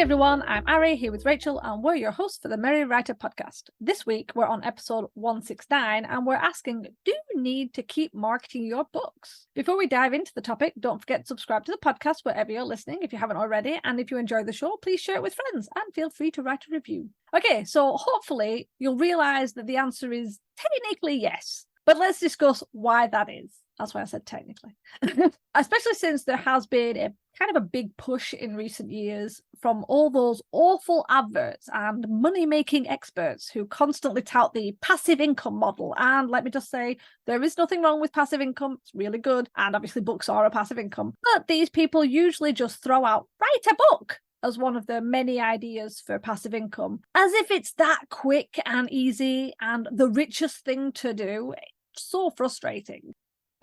everyone, I'm Ari here with Rachel and we're your hosts for the Merry Writer podcast. This week we're on episode 169 and we're asking, do you need to keep marketing your books? Before we dive into the topic, don't forget to subscribe to the podcast wherever you're listening if you haven't already, and if you enjoy the show, please share it with friends and feel free to write a review. Okay, so hopefully you'll realise that the answer is technically yes, but let's discuss why that is. That's why I said technically. Especially since there has been a kind of a big push in recent years from all those awful adverts and money-making experts who constantly tout the passive income model. And let me just say, there is nothing wrong with passive income. It's really good. And obviously books are a passive income. But these people usually just throw out, write a book, as one of the many ideas for passive income, as if it's that quick and easy and the richest thing to do. It's so frustrating.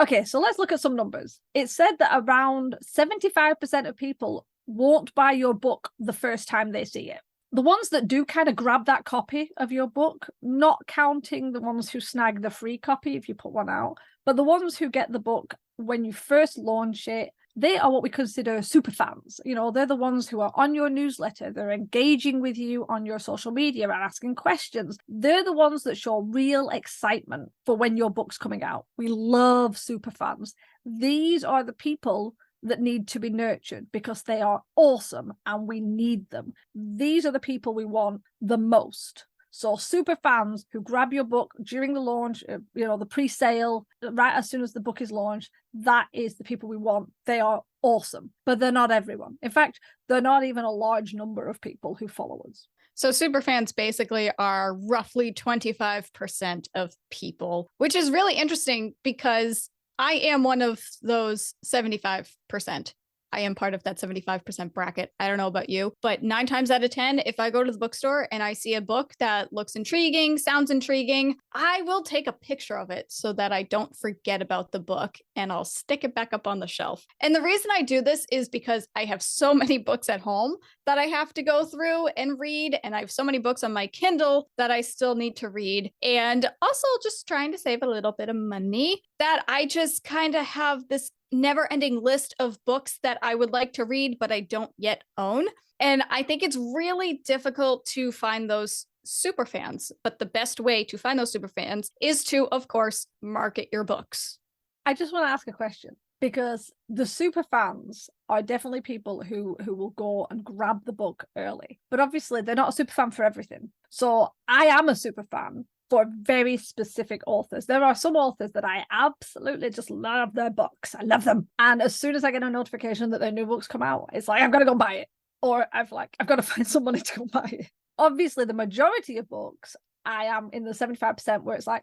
Okay, so let's look at some numbers. It said that around 75% of people won't buy your book the first time they see it. The ones that do kind of grab that copy of your book, not counting the ones who snag the free copy if you put one out, but the ones who get the book when you first launch it, they are what we consider super fans. You know, they're the ones who are on your newsletter. They're engaging with you on your social media and asking questions. They're the ones that show real excitement for when your book's coming out. We love super fans. These are the people that need to be nurtured because they are awesome and we need them. These are the people we want the most. So super fans who grab your book during the launch, the pre-sale, right as soon as the book is launched, that is the people we want. They are awesome, but they're not everyone. In fact, they're not even a large number of people who follow us. So super fans basically are roughly 25% of people, which is really interesting because I am one of those 75%. I am part of that 75% bracket. I don't know about you, but 9 times out of 10, if I go to the bookstore and I see a book that looks intriguing, sounds intriguing, I will take a picture of it so that I don't forget about the book and I'll stick it back up on the shelf. And the reason I do this is because I have so many books at home that I have to go through and read. And I have so many books on my Kindle that I still need to read. And also just trying to save a little bit of money, that I just kind of have this never-ending list of books that I would like to read, but I don't yet own. And I think it's really difficult to find those super fans. But the best way to find those super fans is to, of course, market your books. I just want to ask a question, because the super fans are definitely people who will go and grab the book early. But obviously, they're not a super fan for everything. So I am a super fan for very specific authors. There are some authors that I absolutely just love their books. I love them. And as soon as I get a notification that their new books come out, it's like, I've got to go and buy it. Or I've got to find some money to go buy it. Obviously, the majority of books, I am in the 75% where it's like,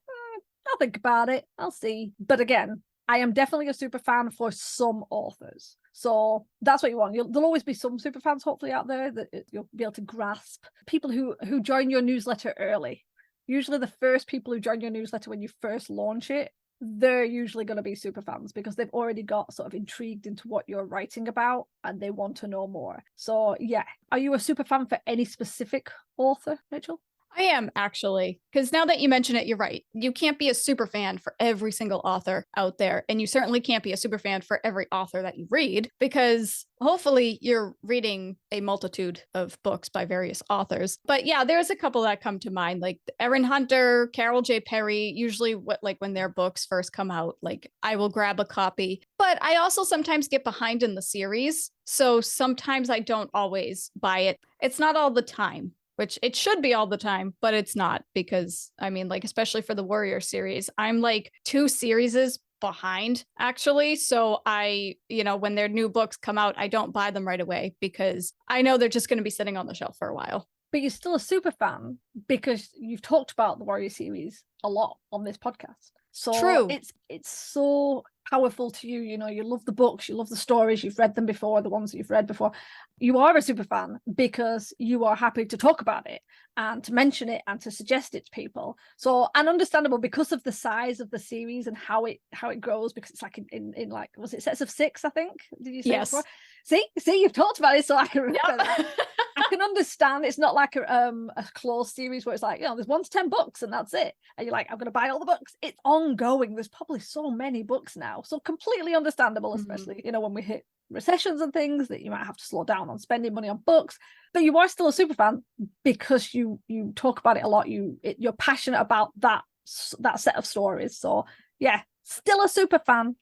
I'll think about it. I'll see. But again, I am definitely a super fan for some authors. So that's what you want. There'll always be some super fans, hopefully, out there that you'll be able to grasp. People who join your newsletter early. Usually the first people who join your newsletter when you first launch it, they're usually going to be super fans because they've already got sort of intrigued into what you're writing about and they want to know more. So yeah, are you a super fan for any specific author, Rachel? I am, actually, because now that you mention it, you're right. You can't be a super fan for every single author out there. And you certainly can't be a super fan for every author that you read, because hopefully you're reading a multitude of books by various authors. But yeah, there's a couple that come to mind, like Erin Hunter, Carol J. Perry. Usually when their books first come out, like I will grab a copy. But I also sometimes get behind in the series. So sometimes I don't always buy it. It's not all the time, which it should be all the time, but it's not, because I mean, like, especially for the Warrior series, I'm like 2 series behind, actually. So when their new books come out, I don't buy them right away because I know they're just going to be sitting on the shelf for a while. But you're still a super fan because you've talked about the Warrior series a lot on this podcast. So true. It's so powerful to you. You know, you love the books, you love the stories, you've read them before, the ones that you've read before. You are a super fan because you are happy to talk about it and to mention it and to suggest it to people. So, and understandable because of the size of the series and how it grows, because it's like in like, was it sets of 6, I think? Did you say yes. before? See, you've talked about it, so I can remember that. I can understand it's not like a closed series where it's like, there's 1 to 10 books and that's it. And you're like, I'm going to buy all the books. It's ongoing. There's probably so many books now. So completely understandable, especially, when we hit recessions and things, that you might have to slow down on spending money on books. But you are still a super fan because you talk about it a lot. You're passionate about that set of stories. So yeah, still a super fan.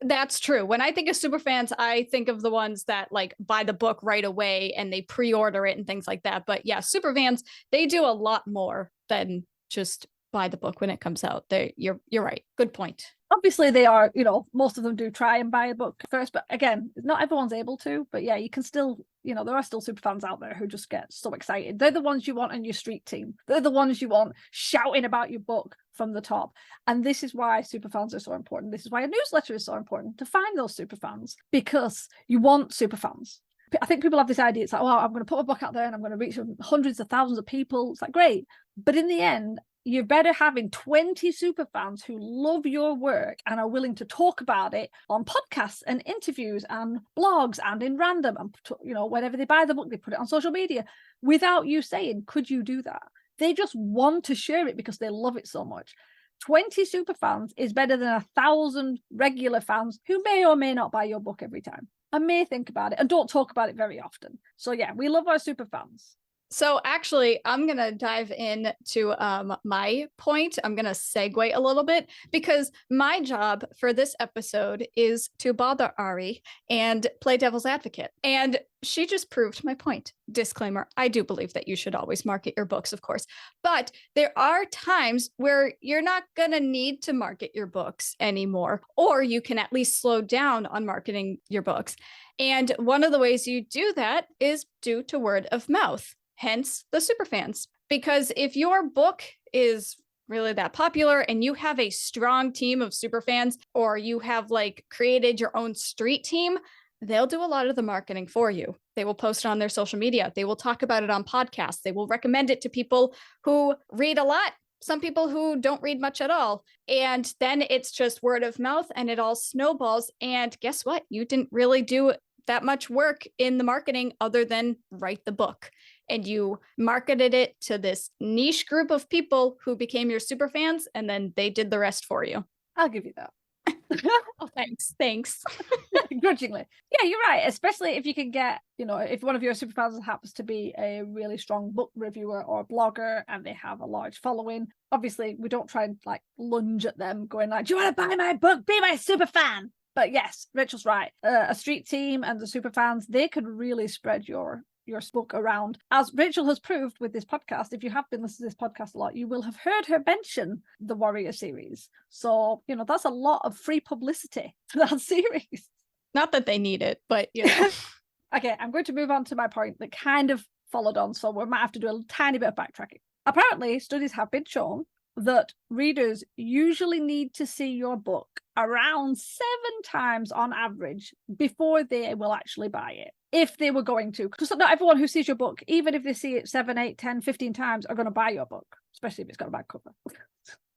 That's true. When I think of super fans, I think of the ones that like buy the book right away and they pre-order it and things like that. But yeah, super fans, they do a lot more than just buy the book when it comes out. You're right. Good point. Obviously they are, most of them do try and buy a book first, but again, not everyone's able to. But yeah, you can still, there are still super fans out there who just get so excited. They're the ones you want on your street team. They're the ones you want shouting about your book from the top. And this is why super fans are so important. This is why a newsletter is so important, to find those super fans, because you want super fans. I think people have this idea. It's like, I'm going to put my book out there and I'm going to reach hundreds of thousands of people. It's like, great. But in the end, you're better having 20 super fans who love your work and are willing to talk about it on podcasts and interviews and blogs and in random, and whenever they buy the book, they put it on social media without you saying, could you do that? They just want to share it because they love it so much. 20 super fans is better than 1,000 regular fans who may or may not buy your book every time and may think about it and don't talk about it very often. So yeah, we love our super fans. So actually, I'm going to dive into my point. I'm going to segue a little bit because my job for this episode is to bother Ari and play devil's advocate. And she just proved my point. Disclaimer, I do believe that you should always market your books, of course. But there are times where you're not going to need to market your books anymore, or you can at least slow down on marketing your books. And one of the ways you do that is due to word of mouth. Hence the superfans. Because if your book is really that popular and you have a strong team of superfans, or you have like created your own street team, they'll do a lot of the marketing for you. They will post it on their social media. They will talk about it on podcasts. They will recommend it to people who read a lot, some people who don't read much at all. And then it's just word of mouth and it all snowballs. And guess what? You didn't really do that much work in the marketing other than write the book. And you marketed it to this niche group of people who became your super fans, and then they did the rest for you. I'll give you that. Oh, thanks. Grudgingly. Yeah, you're right. Especially if you can get, if one of your super fans happens to be a really strong book reviewer or blogger and they have a large following. Obviously, we don't try and like lunge at them going like, do you want to buy my book? Be my super fan. But yes, Rachel's right. A street team and the super fans, they could really spread your book around. As Rachel has proved with this podcast, if you have been listening to this podcast a lot, you will have heard her mention the Warrior series. So, that's a lot of free publicity to that series. Not that they need it, but Okay, I'm going to move on to my point that kind of followed on. So we might have to do a tiny bit of backtracking. Apparently, studies have been shown that readers usually need to see your book around 7 times on average before they will actually buy it, if they were going to. Because not everyone who sees your book, even if they see it 7, 8, 10, 15 times, are going to buy your book, especially if it's got a bad cover.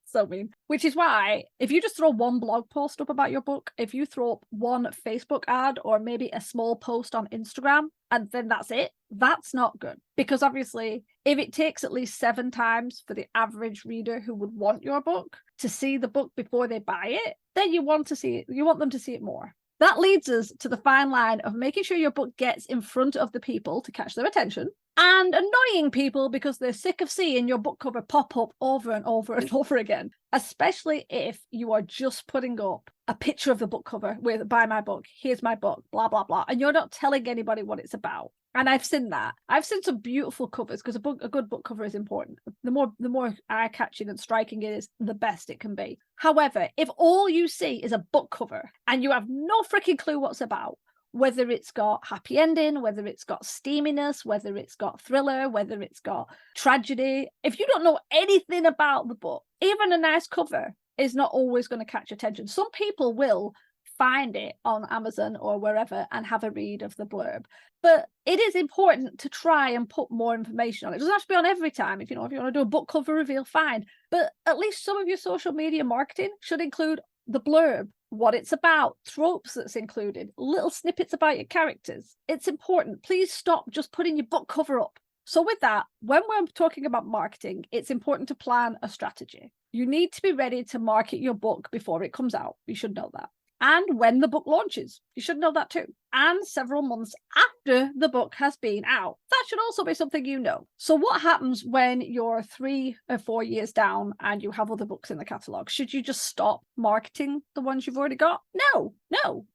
So mean. Which is why, if you just throw one blog post up about your book, if you throw up one Facebook ad or maybe a small post on Instagram, and then that's it, that's not good. Because obviously, if it takes at least 7 times for the average reader who would want your book to see the book before they buy it, then you want them to see it more. That leads us to the fine line of making sure your book gets in front of the people to catch their attention, and annoying people because they're sick of seeing your book cover pop up over and over and over again, especially if you are just putting up a picture of the book cover with "buy my book, here's my book, blah, blah, blah," and you're not telling anybody what it's about. And I've seen that. I've seen some beautiful covers, because a good book cover is important. The more eye-catching and striking it is, the best it can be. However, if all you see is a book cover and you have no freaking clue what it's about, whether it's got happy ending, whether it's got steaminess, whether it's got thriller, whether it's got tragedy, if you don't know anything about the book, even a nice cover is not always going to catch attention. Some people will find it on Amazon or wherever and have a read of the blurb. But it is important to try and put more information on it. It doesn't have to be on every time. If you want to do a book cover reveal, fine. But at least some of your social media marketing should include the blurb, what it's about, tropes that's included, little snippets about your characters. It's important. Please stop just putting your book cover up. So with that, when we're talking about marketing, it's important to plan a strategy. You need to be ready to market your book before it comes out. You should know that. And when the book launches, you should know that too. And several months after the book has been out. That should also be something you know. So what happens when you're 3 or 4 years down and you have other books in the catalogue? Should you just stop marketing the ones you've already got? No.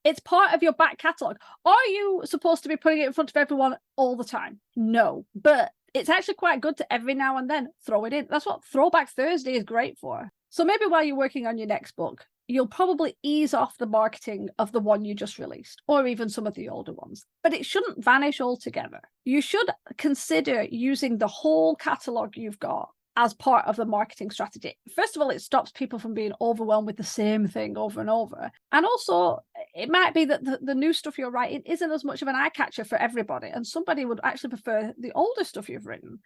It's part of your back catalogue. Are you supposed to be putting it in front of everyone all the time? No. But it's actually quite good to every now and then throw it in. That's what Throwback Thursday is great for. So maybe while you're working on your next book, you'll probably ease off the marketing of the one you just released, or even some of the older ones. But it shouldn't vanish altogether. You should consider using the whole catalogue you've got as part of the marketing strategy. First of all, it stops people from being overwhelmed with the same thing over and over. And also, it might be that the new stuff you're writing isn't as much of an eye catcher for everybody, and somebody would actually prefer the older stuff you've written.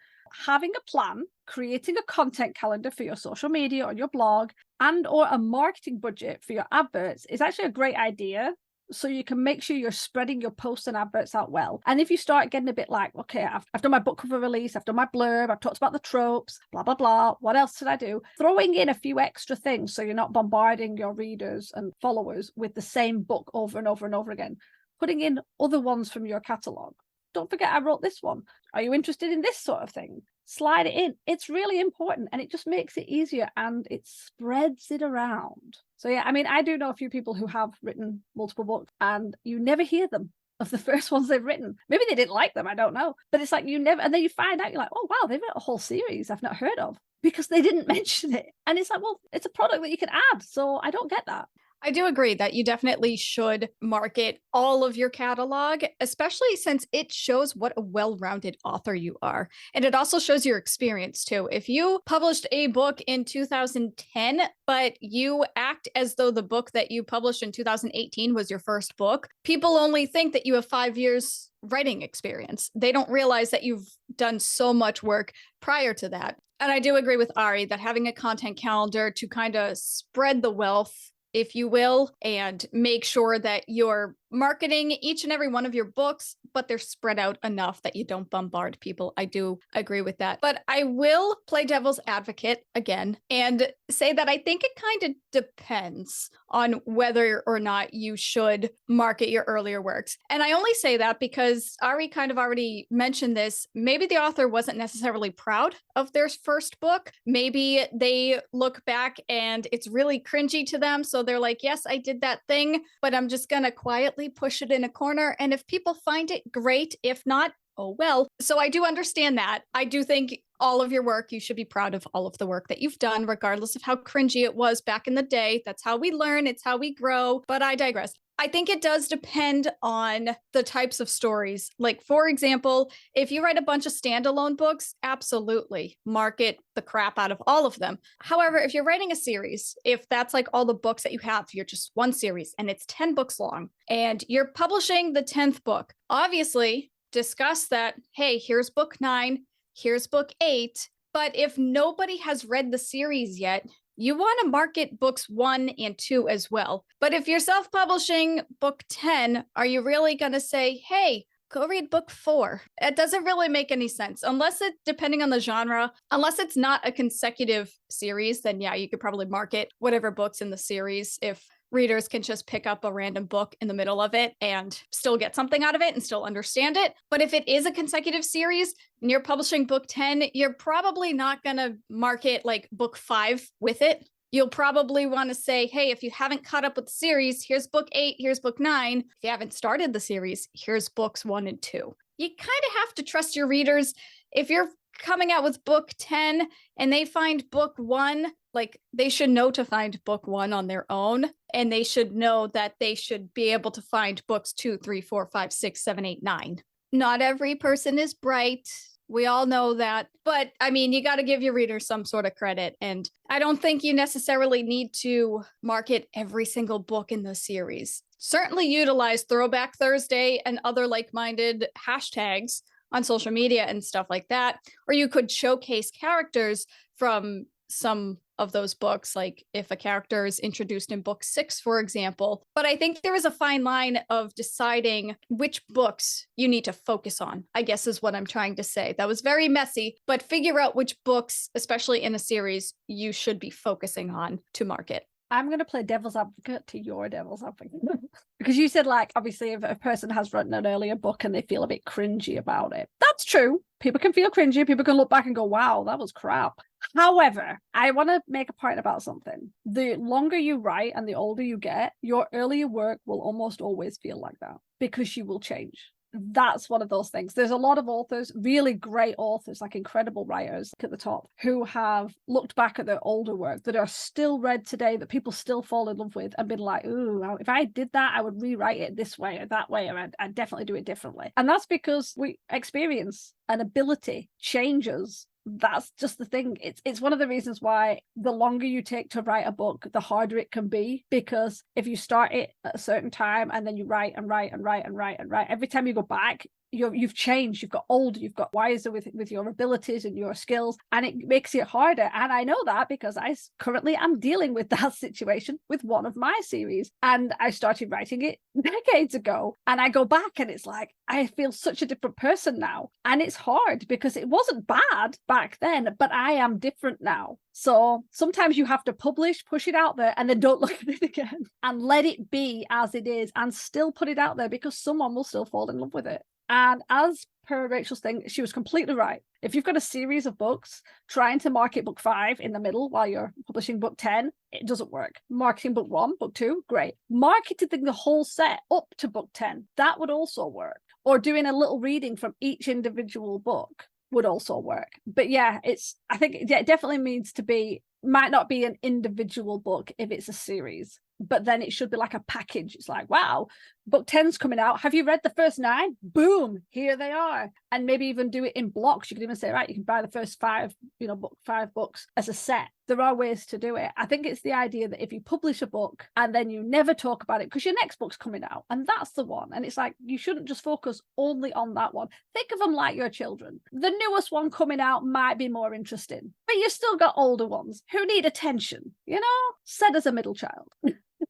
Having a plan, creating a content calendar for your social media or your blog, and or a marketing budget for your adverts is actually a great idea. So you can make sure you're spreading your posts and adverts out well. And if you start getting a bit like, okay, I've done my book cover release, I've done my blurb, I've talked about the tropes, blah, blah, blah. What else did I do? Throwing in a few extra things so you're not bombarding your readers and followers with the same book over and over and over again. Putting in other ones from your catalogue. Don't forget I wrote this one. Are you interested in this sort of thing? Slide it in. It's really important, and it just makes it easier and it spreads it around. So yeah, I mean, I do know a few people who have written multiple books and you never hear them of the first ones they've written. Maybe they didn't like them, I don't know. But it's like you never, and then you find out, you're like, oh wow, they've written a whole series I've not heard of because they didn't mention it. And it's like, well, it's a product that you can add. So I don't get that. I do agree that you definitely should market all of your catalog, especially since it shows what a well-rounded author you are. And it also shows your experience too. If you published a book in 2010, but you act as though the book that you published in 2018 was your first book, people only think that you have 5 years writing experience. They don't realize that you've done so much work prior to that. And I do agree with Ari that having a content calendar to kind of spread the wealth, if you will, and make sure that you're marketing each and every one of your books, but they're spread out enough that you don't bombard people. I do agree with that. But I will play devil's advocate again and say that I think it kind of depends on whether or not you should market your earlier works. And I only say that because Ari kind of already mentioned this. Maybe the author wasn't necessarily proud of their first book. Maybe they look back and it's really cringy to them. So they're like, yes, I did that thing, but I'm just going to quietly push it in a corner. And if people find it, great. If not, oh well. So I do understand that. I do think all of your work, you should be proud of all of the work that you've done, regardless of how cringy it was back in the day. That's how we learn. It's how we grow. But I digress. I think it does depend on the types of stories. Like, for example, if you write a bunch of standalone books, absolutely market the crap out of all of them. However, if you're writing a series, if that's like all the books that you have, you're just one series and it's 10 books long and you're publishing the 10th book, obviously discuss that, hey, here's book 9, here's book 8. But if nobody has read the series yet, you want to market books 1 and 2 as well. But if you're self-publishing book 10, are you really going to say, hey, go read book 4? It doesn't really make any sense unless it, depending on the genre, unless it's not a consecutive series, then yeah, you could probably market whatever books in the series if readers can just pick up a random book in the middle of it and still get something out of it and still understand it. But if it is a consecutive series and you're publishing book 10, you're probably not going to market like book 5 with it. You'll probably want to say, hey, if you haven't caught up with the series, here's book 8, here's book 9. If you haven't started the series, here's books 1 and 2. You kind of have to trust your readers. If you're coming out with book 10 and they find book 1, like they should know to find book 1 on their own, and they should know that they should be able to find books 2, 3, 4, 5, 6, 7, 8, 9. Not every person is bright. We all know that. But I mean, you got to give your readers some sort of credit. And I don't think you necessarily need to market every single book in the series. Certainly utilize Throwback Thursday and other like-minded hashtags on social media and stuff like that. Or you could showcase characters from some of those books, like if a character is introduced in book 6, for example. But I think there is a fine line of deciding which books you need to focus on, I guess is what I'm trying to say. That was very messy, but figure out which books, especially in a series, you should be focusing on to market. I'm going to play devil's advocate to your devil's advocate. Because you said, like, obviously, if a person has written an earlier book and they feel a bit cringy about it, that's true. People can feel cringy. People can look back and go, wow, that was crap. However, I want to make a point about something. The longer you write and the older you get, your earlier work will almost always feel like that because you will change. That's one of those things. There's a lot of authors, really great authors, like incredible writers at the top, who have looked back at their older work that are still read today, that people still fall in love with, and been like, ooh, if I did that, I would rewrite it this way or that way, or I'd definitely do it differently. And that's because we experience and ability changes. That's just the thing. It's one of the reasons why the longer you take to write a book, the harder it can be, because if you start it at a certain time and then you write and write and write and write and write, every time you go back, you've changed, you've got older, you've got wiser with your abilities and your skills, and it makes it harder. And I know that because I currently am dealing with that situation with one of my series, and I started writing it decades ago, and I go back and it's like I feel such a different person now, and it's hard because it wasn't bad back then, but I am different now. So sometimes you have to publish, push it out there, and then don't look at it again and let it be as it is, and still put it out there because someone will still fall in love with it. And as per Rachel's thing, she was completely right. If you've got a series of books, trying to market book 5 in the middle while you're publishing book 10, it doesn't work. Marketing book 1, book 2, great. Marketing the whole set up to book 10, that would also work. Or doing a little reading from each individual book would also work. But yeah, I think it definitely needs to be, might not be an individual book if it's a series, but then it should be like a package. It's like, wow, book 10's coming out. Have you read the first 9? Boom, here they are. And maybe even do it in blocks. You can even say, right, you can buy the first 5, book 5 books as a set. There are ways to do it. I think it's the idea that if you publish a book and then you never talk about it because your next book's coming out and that's the one. And it's like, you shouldn't just focus only on that one. Think of them like your children. The newest one coming out might be more interesting, but you still got older ones who need attention, said as a middle child.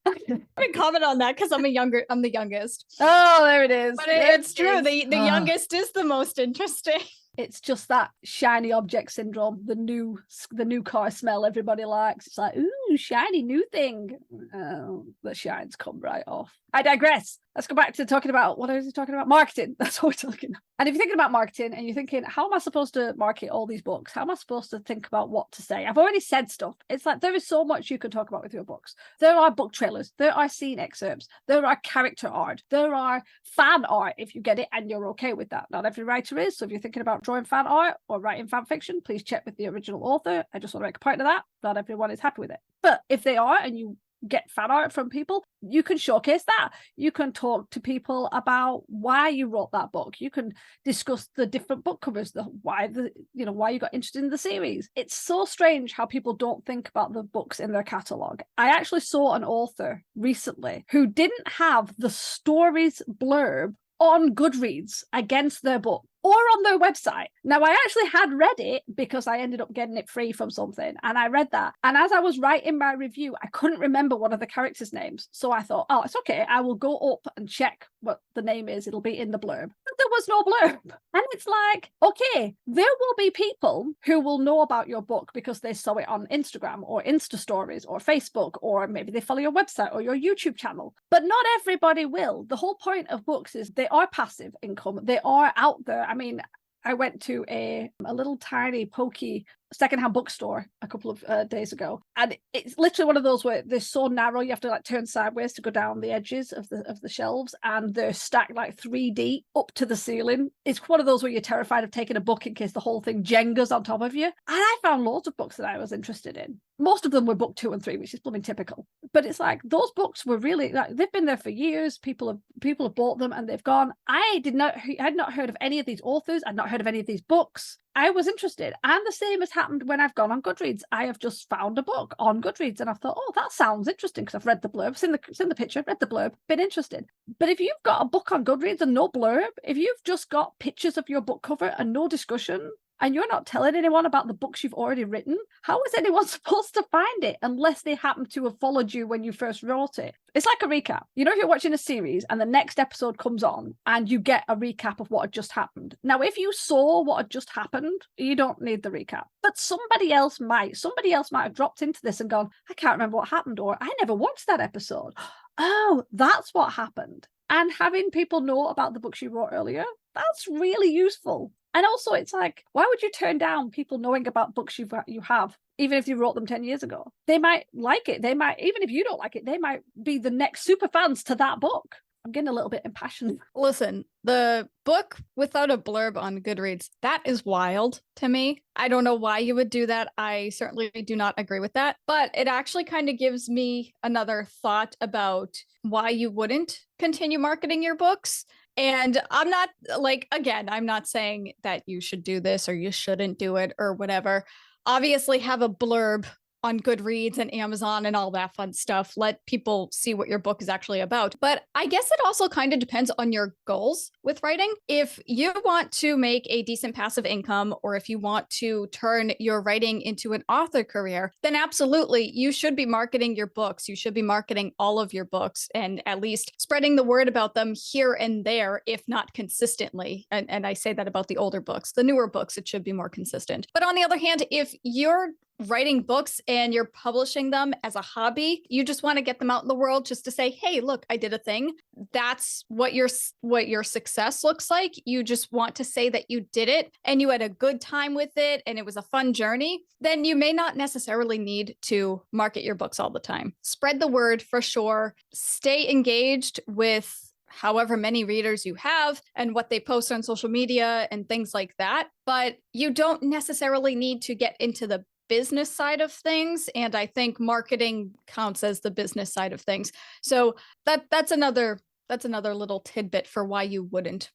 I can comment on that because I'm the youngest. Oh, there it is. But it's true. The youngest is the most interesting. It's just that shiny object syndrome, the new car smell everybody likes. It's like, ooh, shiny new thing. Oh, the shines come right off. I digress. Let's go back to talking about, what was he talking about? Marketing. That's what we're talking about. And if you're thinking about marketing and you're thinking, how am I supposed to market all these books? How am I supposed to think about what to say? I've already said stuff. It's like, there is so much you can talk about with your books. There are book trailers. There are scene excerpts. There are character art. There are fan art, if you get it and you're okay with that. Not every writer is. So if you're thinking about drawing fan art or writing fan fiction, please check with the original author. I just want to make a point of that. Not everyone is happy with it. But if they are, and you get fan art from people, you can showcase that. You can talk to people about why you wrote that book. You can discuss the different book covers, why you got interested in the series. It's so strange how people don't think about the books in their catalogue. I actually saw an author recently who didn't have the stories blurb on Goodreads against their book or on their website. Now, I actually had read it because I ended up getting it free from something, and I read that. And as I was writing my review, I couldn't remember one of the characters' names. So I thought, oh, it's okay. I will go up and check what the name is. It'll be in the blurb. But there was no blurb. And it's like, okay, there will be people who will know about your book because they saw it on Instagram or Insta stories or Facebook, or maybe they follow your website or your YouTube channel. But not everybody will. The whole point of books is they are passive income. They are out there. I mean, I went to a little tiny pokey secondhand bookstore a couple of days ago, and it's literally one of those where they're so narrow you have to like turn sideways to go down the edges of the shelves, and they're stacked like 3D up to the ceiling. It's one of those where you're terrified of taking a book in case the whole thing jengas on top of you. And I found loads of books that I was interested in. Most of them were book 2 and 3, which is blooming typical. But it's like those books were really like, they've been there for years. People have bought them and they've gone. I had not heard of any of these authors. I'd not heard of any of these books. I was interested. And the same has happened when I've gone on Goodreads. I have just found a book on Goodreads and I've thought, oh, that sounds interesting because I've read the blurb, seen the picture, read the blurb, been interested. But if you've got a book on Goodreads and no blurb, if you've just got pictures of your book cover and no discussion, and you're not telling anyone about the books you've already written, how is anyone supposed to find it unless they happen to have followed you when you first wrote it? It's like a recap. You know, if you're watching a series and the next episode comes on and you get a recap of what had just happened. Now, if you saw what had just happened, you don't need the recap. But somebody else might. Somebody else might have dropped into this and gone, I can't remember what happened, or I never watched that episode. Oh, that's what happened. And having people know about the books you wrote earlier, that's really useful. And also, it's like, why would you turn down people knowing about books you have, even if you wrote them 10 years ago? They might like it. They might, even if you don't like it, they might be the next super fans to that book. I'm getting a little bit impassioned. Listen, the book without a blurb on Goodreads, that is wild to me. I don't know why you would do that. I certainly do not agree with that. But it actually kind of gives me another thought about why you wouldn't continue marketing your books. And I'm not like, again, I'm not saying that you should do this or you shouldn't do it or whatever. Obviously, have a blurb on Goodreads and Amazon and all that fun stuff. Let people see what your book is actually about. But I guess it also kind of depends on your goals with writing. If you want to make a decent passive income, or if you want to turn your writing into an author career, then absolutely, you should be marketing your books. You should be marketing all of your books and at least spreading the word about them here and there, if not consistently. And I say that about the older books. The newer books, it should be more consistent. But on the other hand, if you're writing books and you're publishing them as a hobby, you just want to get them out in the world just to say, hey, look, I did a thing. That's what your success looks like. You just want to say that you did it and you had a good time with it and it was a fun journey. Then you may not necessarily need to market your books all the time. Spread the word for sure. Stay engaged with however many readers you have and what they post on social media and things like that. But you don't necessarily need to get into the business side of things. And I think marketing counts as the business side of things. So that's another little tidbit for why you wouldn't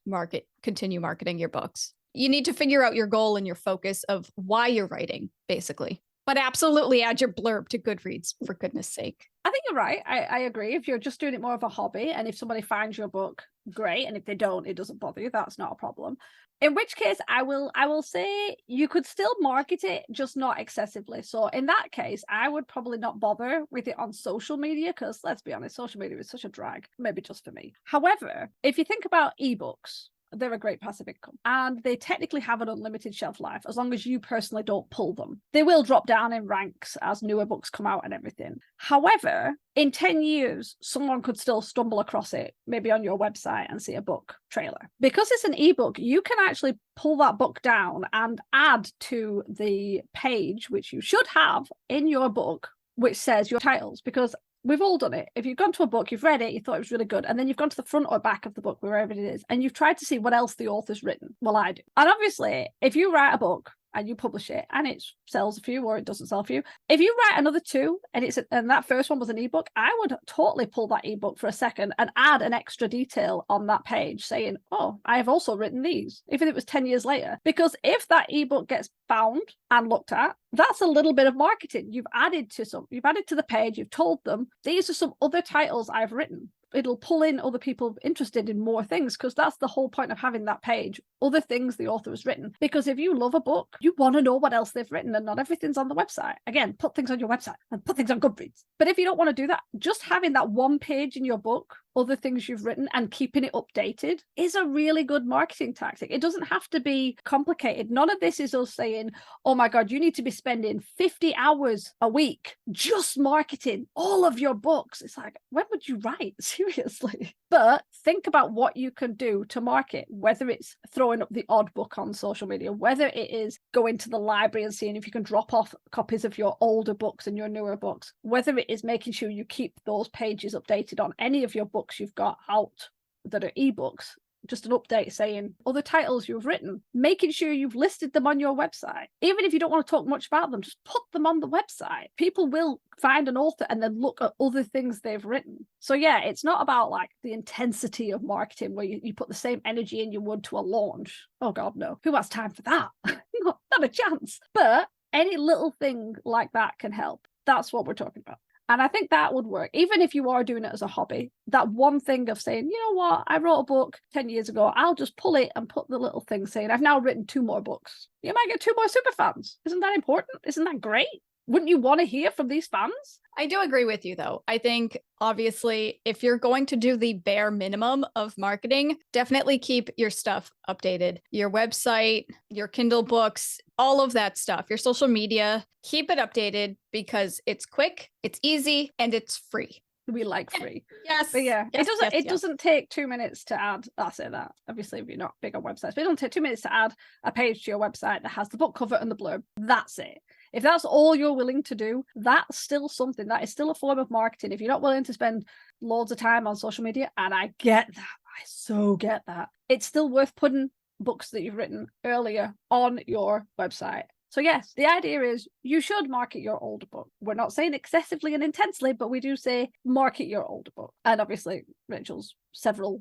continue marketing your books. You need to figure out your goal and your focus of why you're writing, basically. But absolutely add your blurb to Goodreads, for goodness sake. I think you're right. I agree. If you're just doing it more of a hobby, and if somebody finds your book, great. And if they don't, it doesn't bother you. That's not a problem. In which case, I will say you could still market it, just not excessively. So in that case, I would probably not bother with it on social media, because let's be honest, social media is such a drag, maybe just for me. However, if you think about ebooks, they're a great passive income and they technically have an unlimited shelf life as long as you personally don't pull them. They will drop down in ranks as newer books come out and everything. However, in 10 years, someone could still stumble across it, maybe on your website, and see a book trailer. Because it's an ebook, you can actually pull that book down and add to the page, which you should have in your book, which says your titles, because we've all done it. If you've gone to a book, you've read it, you thought it was really good, and then you've gone to the front or back of the book, wherever it is, and you've tried to see what else the author's written. Well, I do. And obviously, if you write a book and you publish it and it sells a few or it doesn't sell a few, if you write another two and that first one was an ebook, I would totally pull that ebook for a second and add an extra detail on that page saying, oh, I have also written these, even if it was 10 years later. Because if that ebook gets found and looked at, that's a little bit of marketing. You've added to the page, you've told them, these are some other titles I've written. It'll pull in other people interested in more things, because that's the whole point of having that page, other things the author has written. Because if you love a book, you want to know what else they've written, and not everything's on the website. Again, put things on your website and put things on Goodreads. But if you don't want to do that, just having that one page in your book, other things you've written, and keeping it updated is a really good marketing tactic. It doesn't have to be complicated. None of this is us saying, oh my God, you need to be spending 50 hours a week just marketing all of your books. It's like, when would you write? Seriously. But think about what you can do to market, whether it's throwing up the odd book on social media, whether it is going to the library and seeing if you can drop off copies of your older books and your newer books, whether it is making sure you keep those pages updated on any of your books you've got out that are ebooks, just an update saying other titles you've written, making sure you've listed them on your website. Even if you don't want to talk much about them, just put them on the website. People will find an author and then look at other things they've written. So yeah, it's not about like the intensity of marketing where you put the same energy in you would to a launch. Oh God, no. Who has time for that? Not a chance. But any little thing like that can help. That's what we're talking about. And I think that would work. Even if you are doing it as a hobby, that one thing of saying, you know what, I wrote a book 10 years ago, I'll just pull it and put the little thing saying, I've now written 2 more books. You might get 2 more super fans. Isn't that important? Isn't that great? Wouldn't you want to hear from these fans? I do agree with you, though. I think, obviously, if you're going to do the bare minimum of marketing, definitely keep your stuff updated. Your website, your Kindle books, all of that stuff, your social media, keep it updated because it's quick, it's easy, and it's free. We like free. Yes. But yeah, yes, it doesn't take 2 minutes to add. I'll say that. Obviously, if you're not big on websites, but it doesn't take 2 minutes to add a page to your website that has the book cover and the blurb. That's it. If that's all you're willing to do, that's still something. That is still a form of marketing. If you're not willing to spend loads of time on social media, and I get that, I so get that, it's still worth putting books that you've written earlier on your website. So yes, the idea is you should market your older book. We're not saying excessively and intensely, but we do say market your older book. And obviously Rachel's several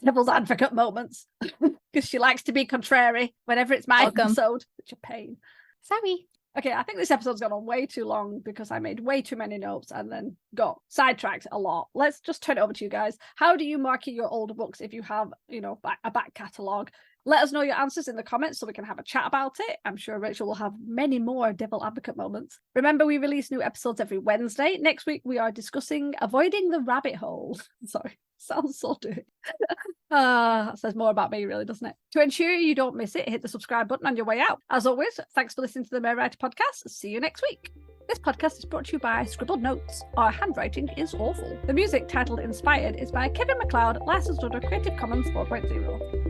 devil's advocate moments because she likes to be contrary whenever it's my episode. Such a pain. Sorry. Okay, I think this episode's gone on way too long because I made way too many notes and then got sidetracked a lot. Let's just turn it over to you guys. How do you market your older books if you have, a back catalogue? Let us know your answers in the comments so we can have a chat about it. I'm sure Rachel will have many more devil advocate moments. Remember, we release new episodes every Wednesday. Next week, we are discussing avoiding the rabbit hole. Sorry, sounds so dirty. That says more about me, really, doesn't it? To ensure you don't miss it, hit the subscribe button on your way out. As always, thanks for listening to the Mary Writer Podcast. See you next week. This podcast is brought to you by Scribbled Notes. Our handwriting is awful. The music titled Inspired is by Kevin MacLeod, licensed under Creative Commons 4.0.